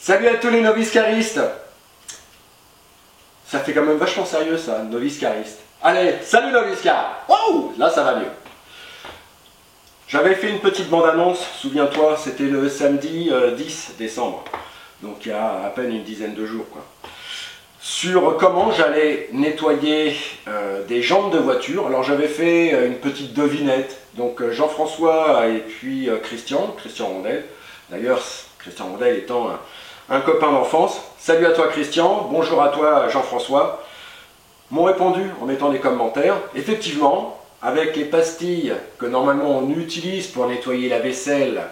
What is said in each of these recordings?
Salut à tous les novices caristes. Ça fait quand même vachement sérieux ça, novice cariste. Allez, salut novice car. Wow, là ça va mieux. J'avais fait une petite bande-annonce, souviens-toi, c'était le samedi 10 décembre. Donc il y a à peine une dizaine de jours, quoi. Sur comment j'allais nettoyer des jantes de voiture. Alors j'avais fait une petite devinette. Donc Jean-François et puis Christian Rondel. D'ailleurs, Christian Rondel étant un copain d'enfance. Salut à toi Christian, bonjour à toi Jean-François. M'ont répondu en mettant des commentaires. Effectivement, avec les pastilles que normalement on utilise pour nettoyer la vaisselle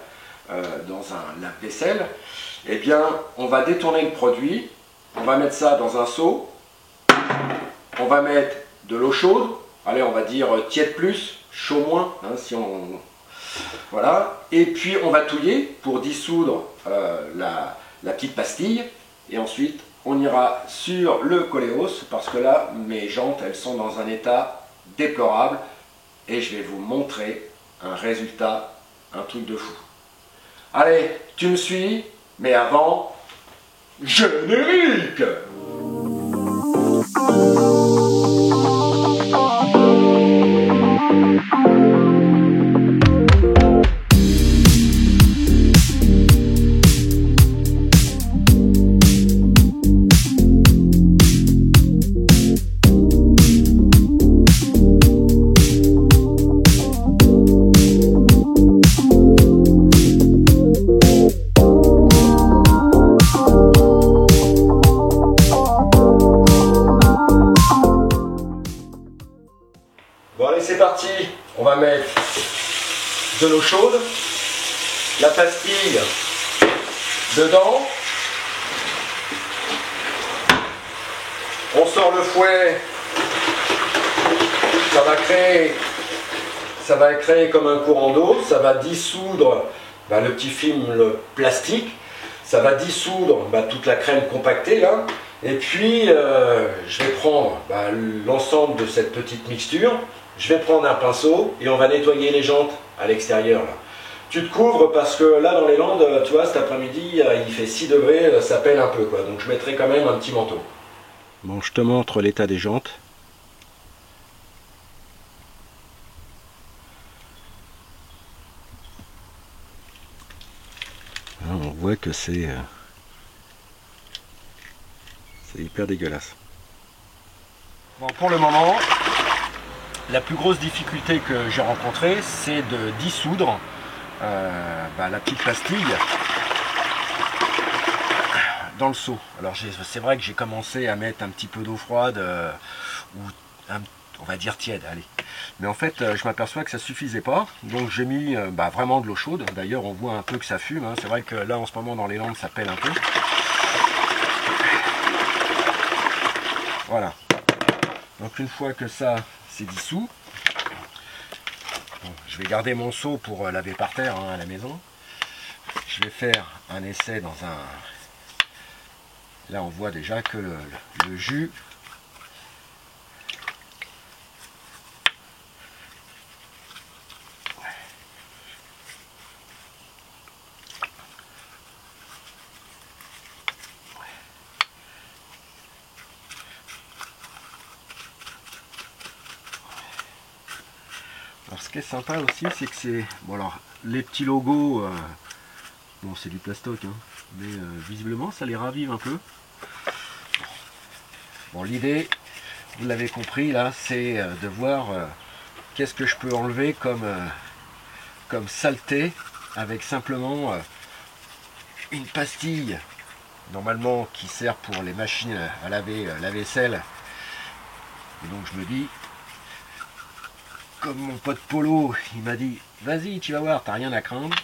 dans un lave-vaisselle, eh bien on va détourner le produit, on va mettre ça dans un seau, on va mettre de l'eau chaude, allez on va dire tiède plus, chaud moins, hein, si on... Voilà, et puis on va touiller pour dissoudre la petite pastille, et ensuite on ira sur le Coléos, parce que là mes jantes elles sont dans un état déplorable, et je vais vous montrer un résultat, un truc de fou. Allez, tu me suis, mais avant, générique! Bon allez c'est parti, on va mettre de l'eau chaude, la pastille dedans, on sort le fouet, ça va créer comme un courant d'eau, ça va dissoudre le petit film le plastique, ça va dissoudre toute la crème compactée là, et puis je vais prendre l'ensemble de cette petite mixture. Je vais prendre un pinceau et on va nettoyer les jantes à l'extérieur. Tu te couvres parce que là dans les Landes, tu vois, cet après-midi, il fait 6 degrés, ça pèle un peu quoi. Donc je mettrai quand même un petit manteau. Bon, je te montre l'état des jantes. Là, on voit que c'est hyper dégueulasse. Bon, pour le moment, la plus grosse difficulté que j'ai rencontrée, c'est de dissoudre la petite pastille dans le seau. Alors c'est vrai que j'ai commencé à mettre un petit peu d'eau froide, ou on va dire tiède, allez. Mais en fait, je m'aperçois que ça suffisait pas, donc j'ai mis vraiment de l'eau chaude. D'ailleurs, on voit un peu que ça fume, hein. C'est vrai que là, en ce moment, dans les Landes, ça pèle un peu. Voilà. Donc une fois que ça c'est dissous, bon, je vais garder mon seau pour laver par terre à la maison. Je vais faire un essai dans un... Là on voit déjà que le jus Alors ce qui est sympa aussi, c'est que c'est... Bon alors, les petits logos, bon c'est du plastoc, hein, mais visiblement ça les ravive un peu. Bon l'idée, vous l'avez compris là, c'est de voir qu'est-ce que je peux enlever comme saleté avec simplement une pastille, normalement qui sert pour les machines à laver la vaisselle. Et donc je me dis, comme mon pote Polo, il m'a dit, vas-y, tu vas voir, t'as rien à craindre.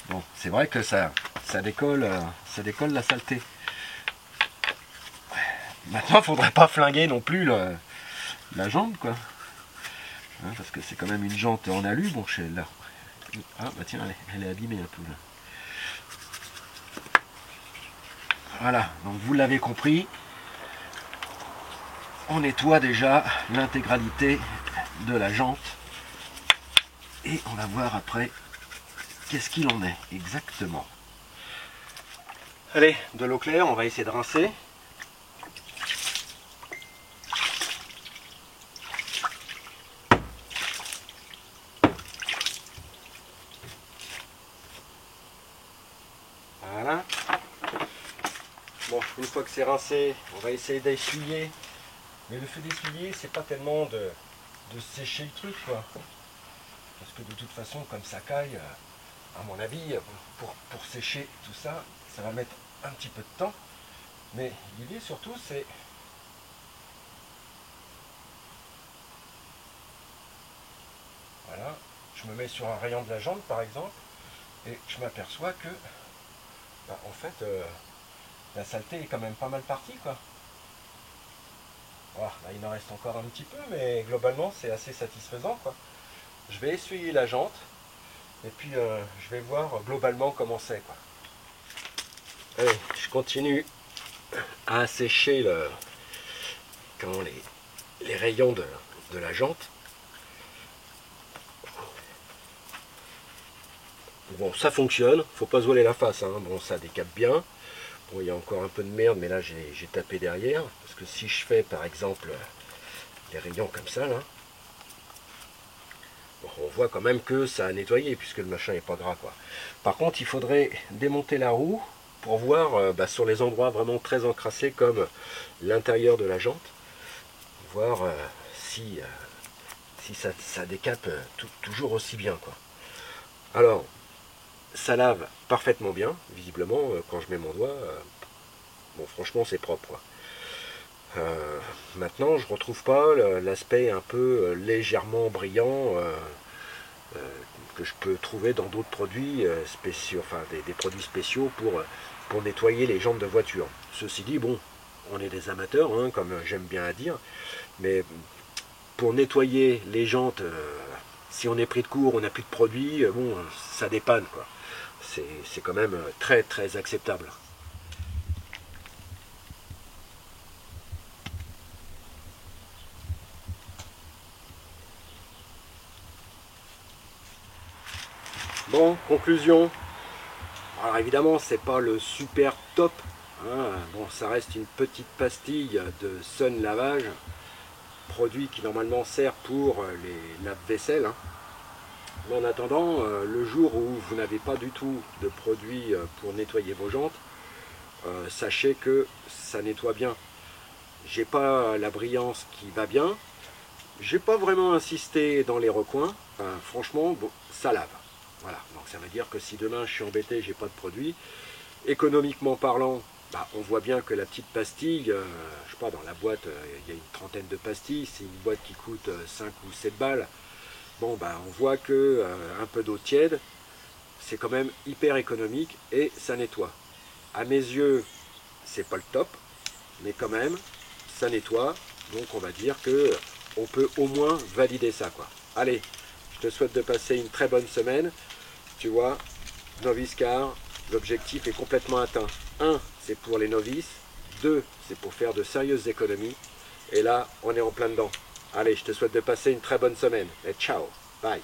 Bon, c'est vrai que ça décolle la saleté. Maintenant, il faudrait pas flinguer non plus la jante, quoi. Hein, parce que c'est quand même une jante en alu, bon, chez là. Ah, bah tiens, elle est abîmée un peu, là. Voilà, donc vous l'avez compris, on nettoie déjà l'intégralité de la jante et on va voir après qu'est-ce qu'il en est exactement. Allez, de l'eau claire, on va essayer de rincer. Voilà. Bon, une fois que c'est rincé, on va essayer d'essuyer. Mais le fait d'essuyer, c'est pas tellement de sécher le truc, quoi. Parce que de toute façon, comme ça caille, à mon avis, pour sécher tout ça, ça va mettre un petit peu de temps. Mais l'idée surtout, c'est... Voilà, je me mets sur un rayon de la jambe, par exemple, et je m'aperçois que, bah, en fait, la saleté est quand même pas mal partie, quoi. Voilà, là, il en reste encore un petit peu, mais globalement, c'est assez satisfaisant, quoi. Je vais essuyer la jante, et puis je vais voir globalement comment c'est, quoi. Allez, je continue à assécher les rayons de la jante. Bon, ça fonctionne, faut pas se voiler la face, hein. Bon, ça décape bien. Bon, il y a encore un peu de merde, mais là j'ai tapé derrière. Parce que si je fais par exemple des rayons comme ça, là, bon, on voit quand même que ça a nettoyé, puisque le machin n'est pas gras, quoi. Par contre, il faudrait démonter la roue pour voir bah, sur les endroits vraiment très encrassés, comme l'intérieur de la jante, voir si ça décape toujours aussi bien, quoi. Alors, ça lave parfaitement bien, visiblement, quand je mets mon doigt. Bon, franchement, c'est propre, quoi. Maintenant, je retrouve pas l'aspect un peu légèrement brillant que je peux trouver dans d'autres produits spéciaux, enfin des produits spéciaux pour nettoyer les jantes de voiture. Ceci dit, bon, on est des amateurs, hein, comme j'aime bien à dire, mais pour nettoyer les jantes, si on est pris de court, on n'a plus de produit, bon, ça dépanne, quoi. C'est quand même très très acceptable. Bon, conclusion. Alors évidemment, c'est pas le super top, hein. Bon, ça reste une petite pastille de Sun Lavage, produit qui normalement sert pour les lave-vaisselle, hein. Mais en attendant, le jour où vous n'avez pas du tout de produit pour nettoyer vos jantes, sachez que ça nettoie bien. J'ai pas la brillance qui va bien, j'ai pas vraiment insisté dans les recoins, enfin, franchement, bon, ça lave. Voilà, donc ça veut dire que si demain je suis embêté, j'ai pas de produit, économiquement parlant, bah, on voit bien que la petite pastille, je sais pas, dans la boîte, il y a une trentaine de pastilles, c'est une boîte qui coûte 5 ou 7 balles. Bon, bah, on voit que un peu d'eau tiède, c'est quand même hyper économique et ça nettoie. À mes yeux, c'est pas le top, mais quand même, ça nettoie. Donc on va dire que on peut au moins valider ça, quoi. Allez, je te souhaite de passer une très bonne semaine. Tu vois, Novice Car, l'objectif est complètement atteint. 1, c'est pour les novices. 2, c'est pour faire de sérieuses économies. Et là, on est en plein dedans. Allez, je te souhaite de passer une très bonne semaine. Et ciao, bye.